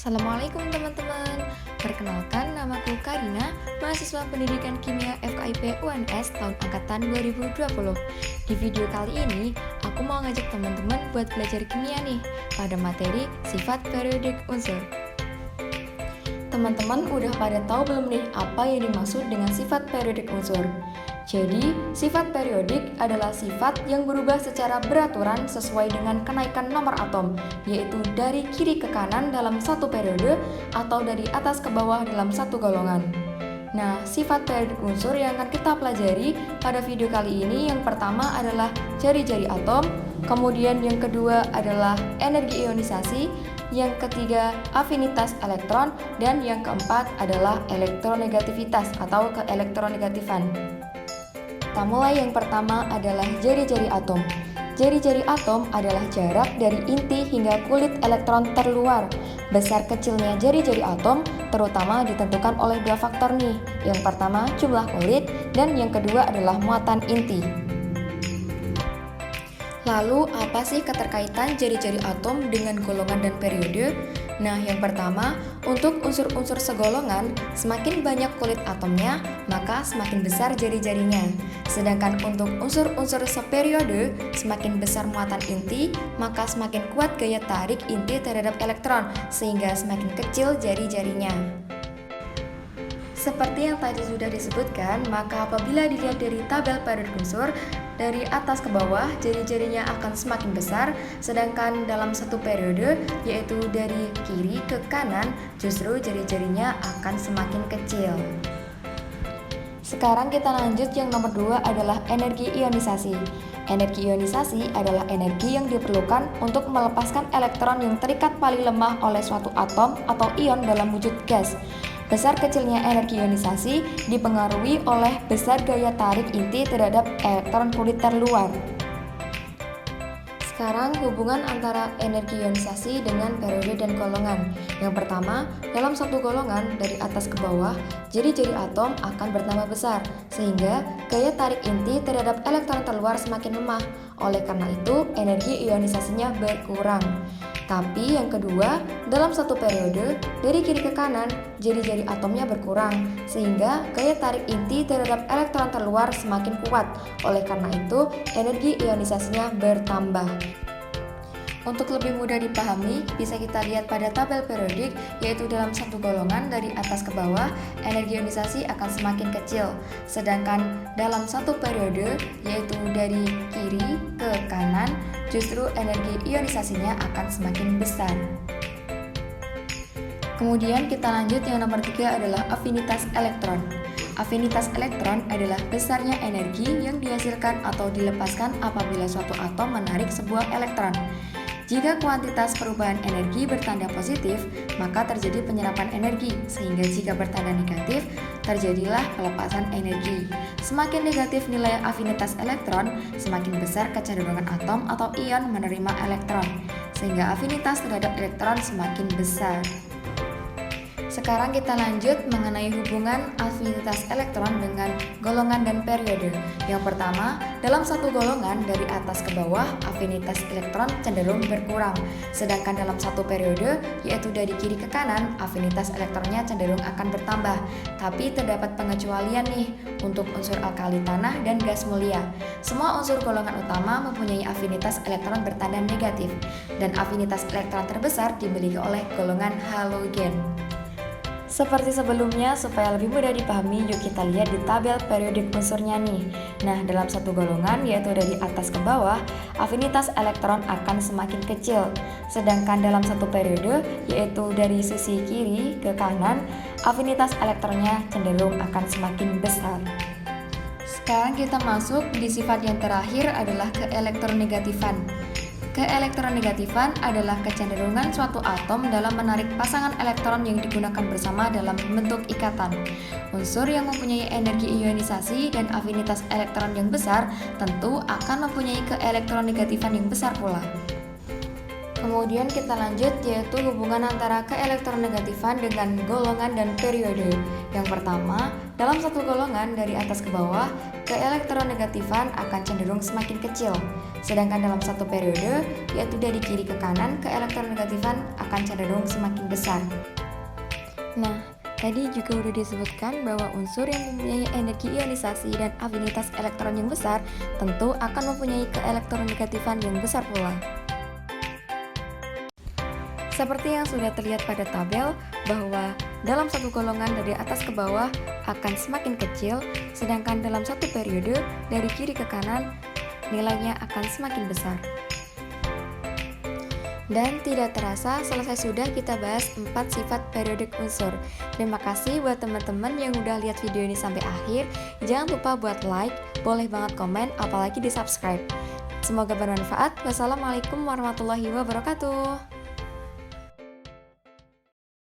Assalamualaikum teman-teman. Perkenalkan, namaku Karina, mahasiswa Pendidikan Kimia FKIP UNS tahun angkatan 2020. Di video kali ini, aku mau ngajak teman-teman buat belajar kimia nih pada materi sifat periodik unsur. Teman-teman udah pada tahu belum nih apa yang dimaksud dengan sifat periodik unsur? Jadi, sifat periodik adalah sifat yang berubah secara beraturan sesuai dengan kenaikan nomor atom, yaitu dari kiri ke kanan dalam satu periode atau dari atas ke bawah dalam satu golongan. Nah, sifat periodik unsur yang akan kita pelajari pada video kali ini yang pertama adalah jari-jari atom, kemudian yang kedua adalah energi ionisasi, yang ketiga afinitas elektron, dan yang keempat adalah elektronegativitas atau keelektronegatifan. Kita mulai yang pertama adalah jari-jari atom. Jari-jari atom adalah jarak dari inti hingga kulit elektron terluar. Besar kecilnya jari-jari atom terutama ditentukan oleh dua faktor nih. Yang pertama jumlah kulit dan yang kedua adalah muatan inti. Lalu apa sih keterkaitan jari-jari atom dengan golongan dan periode? Nah, yang pertama, untuk unsur-unsur segolongan, semakin banyak kulit atomnya, maka semakin besar jari-jarinya. Sedangkan untuk unsur-unsur seperiode, semakin besar muatan inti, maka semakin kuat gaya tarik inti terhadap elektron, sehingga semakin kecil jari-jarinya. Seperti yang tadi sudah disebutkan, maka apabila dilihat dari tabel periodik unsur, dari atas ke bawah jari-jarinya akan semakin besar, sedangkan dalam satu periode, yaitu dari kiri ke kanan, justru jari-jarinya akan semakin kecil. Sekarang kita lanjut yang nomor 2 adalah energi ionisasi. Energi ionisasi adalah energi yang diperlukan untuk melepaskan elektron yang terikat paling lemah oleh suatu atom atau ion dalam wujud gas. Besar kecilnya energi ionisasi dipengaruhi oleh besar gaya tarik inti terhadap elektron kulit terluar. Sekarang hubungan antara energi ionisasi dengan periode dan golongan. Yang pertama, dalam satu golongan dari atas ke bawah, jari-jari atom akan bertambah besar, sehingga gaya tarik inti terhadap elektron terluar semakin lemah. Oleh karena itu, energi ionisasinya berkurang. Tapi yang kedua, dalam satu periode, dari kiri ke kanan, jari-jari atomnya berkurang, sehingga gaya tarik inti terhadap elektron terluar semakin kuat. Oleh karena itu, energi ionisasinya bertambah. Untuk lebih mudah dipahami, bisa kita lihat pada tabel periodik, yaitu dalam satu golongan dari atas ke bawah, energi ionisasi akan semakin kecil. Sedangkan dalam satu periode, yaitu dari kiri ke kanan, justru energi ionisasinya akan semakin besar. Kemudian kita lanjut yang nomor 3 adalah afinitas elektron. Afinitas elektron adalah besarnya energi yang dihasilkan atau dilepaskan apabila suatu atom menarik sebuah elektron. Jika kuantitas perubahan energi bertanda positif, maka terjadi penyerapan energi, sehingga jika bertanda negatif, terjadilah pelepasan energi. Semakin negatif nilai afinitas elektron, semakin besar kecenderungan atom atau ion menerima elektron, sehingga afinitas terhadap elektron semakin besar. Sekarang kita lanjut mengenai hubungan afinitas elektron dengan golongan dan periode. Yang pertama, dalam satu golongan dari atas ke bawah, afinitas elektron cenderung berkurang. Sedangkan dalam satu periode, yaitu dari kiri ke kanan, afinitas elektronnya cenderung akan bertambah. Tapi terdapat pengecualian nih untuk unsur alkali tanah dan gas mulia. Semua unsur golongan utama mempunyai afinitas elektron bertanda negatif, dan afinitas elektron terbesar dimiliki oleh golongan halogen. Seperti sebelumnya, supaya lebih mudah dipahami, yuk kita lihat di tabel periodik unsurnya nih. Nah, dalam satu golongan, yaitu dari atas ke bawah, afinitas elektron akan semakin kecil. Sedangkan dalam satu periode, yaitu dari sisi kiri ke kanan, afinitas elektronnya cenderung akan semakin besar. Sekarang kita masuk di sifat yang terakhir adalah keelektronegatifan. Keelektronegatifan adalah kecenderungan suatu atom dalam menarik pasangan elektron yang digunakan bersama dalam bentuk ikatan. Unsur yang mempunyai energi ionisasi dan afinitas elektron yang besar tentu akan mempunyai keelektronegatifan yang besar pula. Kemudian kita lanjut, yaitu hubungan antara keelektronegatifan dengan golongan dan periode. Yang pertama, dalam satu golongan dari atas ke bawah, keelektronegatifan akan cenderung semakin kecil. Sedangkan dalam satu periode, yaitu dari kiri ke kanan, keelektronegativan akan cenderung semakin besar. Nah, tadi juga udah disebutkan bahwa unsur yang mempunyai energi ionisasi dan afinitas elektron yang besar tentu akan mempunyai keelektronegativan yang besar pula. Seperti yang sudah terlihat pada tabel, bahwa dalam satu golongan dari atas ke bawah akan semakin kecil, sedangkan dalam satu periode dari kiri ke kanan nilainya akan semakin besar. Dan tidak terasa selesai sudah kita bahas 4 sifat periodik unsur. Terima kasih buat teman-teman yang udah lihat video ini sampai akhir. Jangan lupa buat like, boleh banget komen, apalagi di subscribe. Semoga bermanfaat. Wassalamualaikum warahmatullahi wabarakatuh.